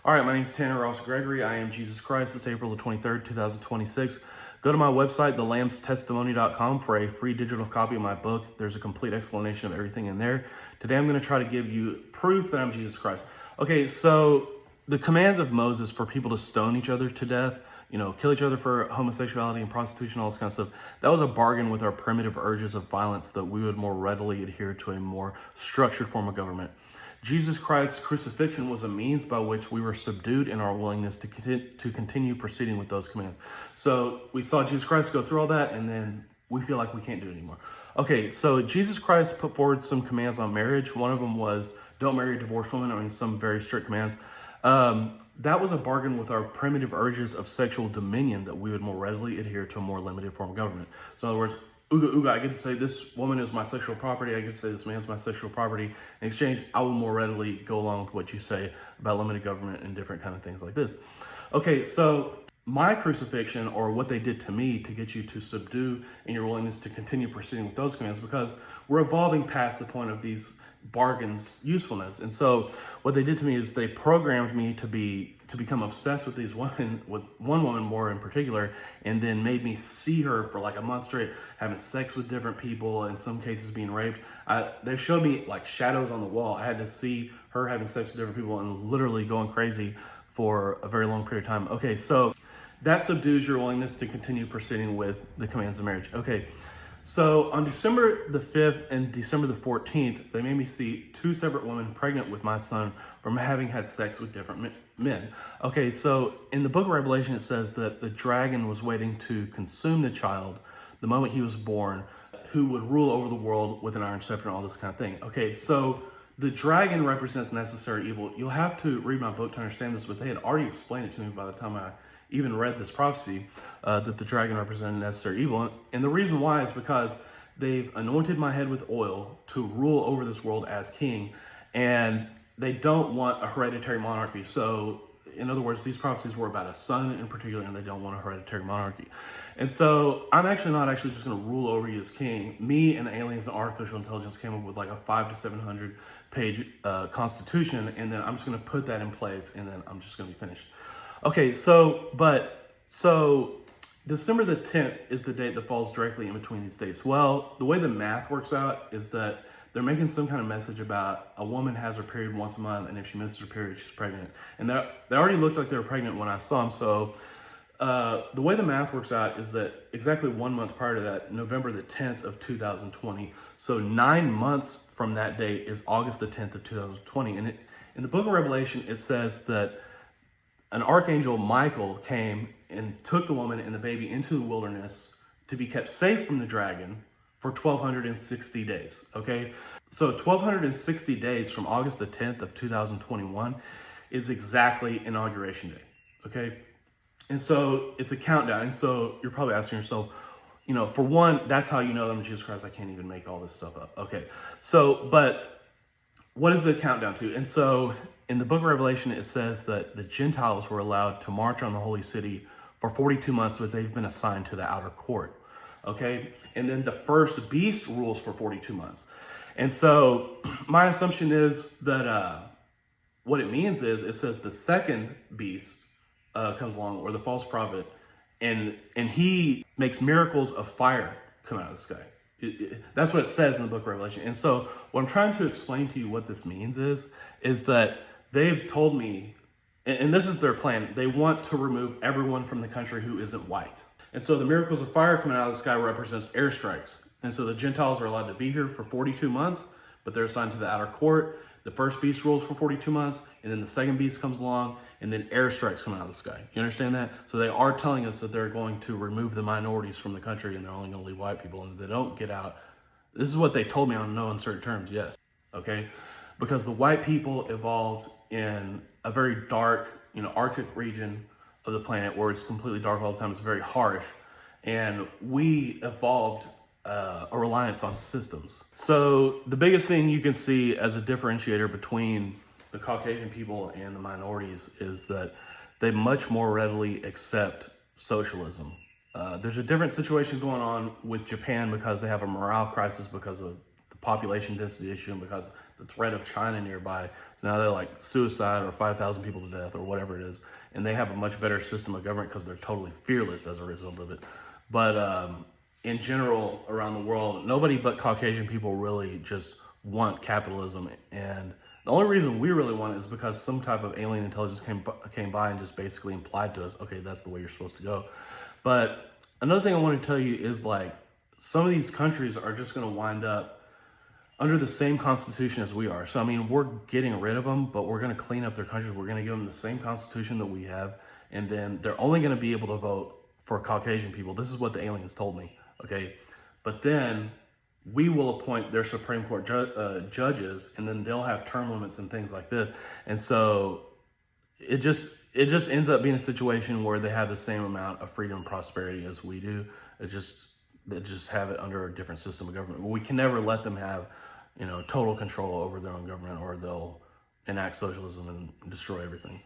All right, my name is Tanner Ross Gregory. I am Jesus Christ. It's April the 23rd, 2026. Go to my website, thelambstestimony.com, for a free digital copy of my book. There's a complete explanation of everything in there. Today I'm going to try to give you proof that I'm Jesus Christ. Okay, so the commands of Moses for people to stone each other to death, kill each other for homosexuality and prostitution, all this kind of stuff, that was a bargain with our primitive urges of violence that we would more readily adhere to a more structured form of government. Jesus Christ's crucifixion was a means by which we were subdued in our willingness to continue proceeding with those commands. So we saw Jesus Christ go through all that, and then we feel like we can't do it anymore. Okay, so Jesus Christ put forward some commands on marriage. One of them was don't marry a divorced woman, some very strict commands. That was a bargain with our primitive urges of sexual dominion that we would more readily adhere to a more limited form of government. So in other words, Ooga, I get to say this woman is my sexual property. I get to say this man's my sexual property. In exchange, I will more readily go along with what you say about limited government and different kind of things like this. Okay, so my crucifixion, or what they did to me to get you to subdue in your willingness to continue proceeding with those commands, because we're evolving past the point of these bargains' usefulness. And so what they did to me is they programmed me to become obsessed with these women, with one woman more in particular, and then made me see her for like a month straight, having sex with different people, in some cases being raped. They showed me like shadows on the wall. I had to see her having sex with different people and literally going crazy for a very long period of time. Okay, so that subdues your willingness to continue proceeding with the commands of marriage. Okay, so on December the 5th and December the 14th, they made me see two separate women pregnant with my son from having had sex with different men. Okay, so in the book of Revelation, it says that the dragon was waiting to consume the child the moment he was born, who would rule over the world with an iron scepter and all this kind of thing. Okay, so the dragon represents necessary evil. You'll have to read my book to understand this, but they had already explained it to me by the time I even read this prophecy, that the dragon represented necessary evil. And the reason why is because they've anointed my head with oil to rule over this world as king, and they don't want a hereditary monarchy. So in other words, these prophecies were about a son in particular, and they don't want a hereditary monarchy. And so I'm actually not just going to rule over you as king. Me and the aliens and artificial intelligence came up with like a 500 to 700 page constitution, and then I'm just going to put that in place, and then I'm just going to be finished. Okay, so December the 10th is the date that falls directly in between these dates. Well, the way the math works out is that they're making some kind of message about a woman has her period once a month, and if she misses her period, she's pregnant. And they already looked like they were pregnant when I saw them. So the way the math works out is that exactly 1 month prior to that, November the 10th of 2020, so 9 months from that date is August the 10th of 2020. And in the book of Revelation, it says that an archangel, Michael, came and took the woman and the baby into the wilderness to be kept safe from the dragon for 1,260 days, okay? So 1,260 days from August the 10th of 2021 is exactly Inauguration Day, okay? And so it's a countdown. And so you're probably asking yourself, for one, that's how you know I'm Jesus Christ. I can't even make all this stuff up, okay? So, but what is the countdown to? And so in the book of Revelation, it says that the Gentiles were allowed to march on the holy city for 42 months, but they've been assigned to the outer court, okay? And then the first beast rules for 42 months. And so my assumption is that what it means is, it says the second beast comes along, or the false prophet, and he makes miracles of fire come out of the sky. That's what it says in the book of Revelation. And so what I'm trying to explain to you what this means is that they've told me, and this is their plan, they want to remove everyone from the country who isn't white. And so the miracles of fire coming out of the sky represents airstrikes. And so the Gentiles are allowed to be here for 42 months, but they're assigned to the outer court. The first beast rules for 42 months, and then the second beast comes along, and then airstrikes come out of the sky. You understand that? So they are telling us that they're going to remove the minorities from the country, and they're only going to leave white people, and if they don't get out. This is what they told me on no uncertain terms, yes, okay? Because the white people evolved in a very dark, Arctic region of the planet where it's completely dark all the time. It's very harsh. And we evolved a reliance on systems. So the biggest thing you can see as a differentiator between the Caucasian people and the minorities is that they much more readily accept socialism. There's a different situation going on with Japan because they have a morale crisis because of the population density issue and because the threat of China nearby. So now they're like suicide or 5,000 people to death or whatever it is. And they have a much better system of government because they're totally fearless as a result of it. But in general, around the world, nobody but Caucasian people really just want capitalism. And the only reason we really want it is because some type of alien intelligence came by and just basically implied to us, okay, that's the way you're supposed to go. But another thing I want to tell you is like, some of these countries are just going to wind up under the same constitution as we are. So, I mean, we're getting rid of them, but we're going to clean up their countries. We're going to give them the same constitution that we have. And then they're only going to be able to vote for Caucasian people. This is what the aliens told me, okay? But then we will appoint their Supreme Court judges, and then they'll have term limits and things like this. And so it just ends up being a situation where they have the same amount of freedom and prosperity as we do. They just have it under a different system of government. But we can never let them have, total control over their own government, or they'll enact socialism and destroy everything.